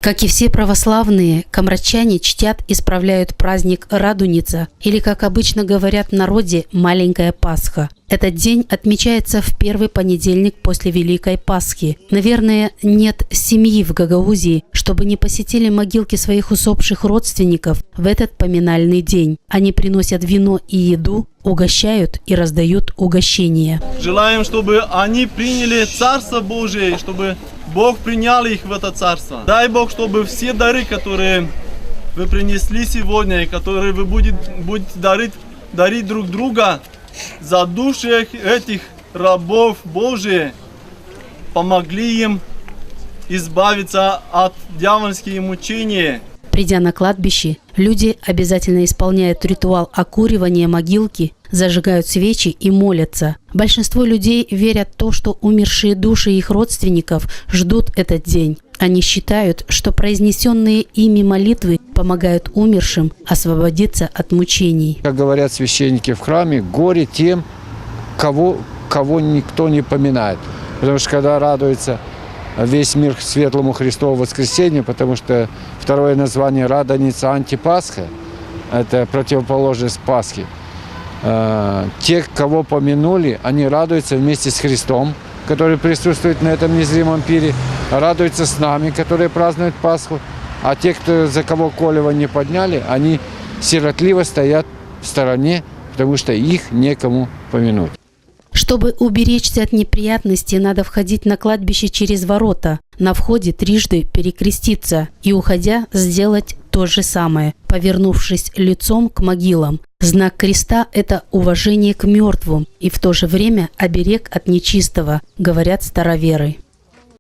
Как и все православные, камрачане чтят и справляют праздник Радуница, или, как обычно говорят в народе, Маленькая Пасха. Этот день отмечается в первый понедельник после Великой Пасхи. Наверное, нет семьи в Гагаузии, чтобы не посетили могилки своих усопших родственников в этот поминальный день. Они приносят вино и еду, угощают и раздают угощения. Желаем, чтобы они приняли Царство Божие, чтобы Бог принял их в это Царство. Дай Бог, чтобы все дары, которые вы принесли сегодня, и которые вы будете дарить друг друга, за души этих рабов Божьих, помогли им избавиться от дьявольских мучений. Придя на кладбище, люди обязательно исполняют ритуал окуривания могилки, зажигают свечи и молятся. Большинство людей верят в то, что умершие души их родственников ждут этот день. Они считают, что произнесенные ими молитвы помогают умершим освободиться от мучений. Как говорят священники в храме, горе тем, кого никто не поминает. Потому что когда радуется весь мир светлому Христову воскресению, потому что второе название Радоница Антипасха, это противоположность Пасхи. Те, кого помянули, они радуются вместе с Христом, который присутствует на этом незримом пире, радуются с нами, которые празднуют Пасху, а те, за кого колева не подняли, они сиротливо стоят в стороне, потому что их некому помянуть. Чтобы уберечься от неприятностей, надо входить на кладбище через ворота, на входе трижды перекреститься и, уходя, сделать то же самое, повернувшись лицом к могилам. Знак креста – это уважение к мертвым и в то же время оберег от нечистого, говорят староверы.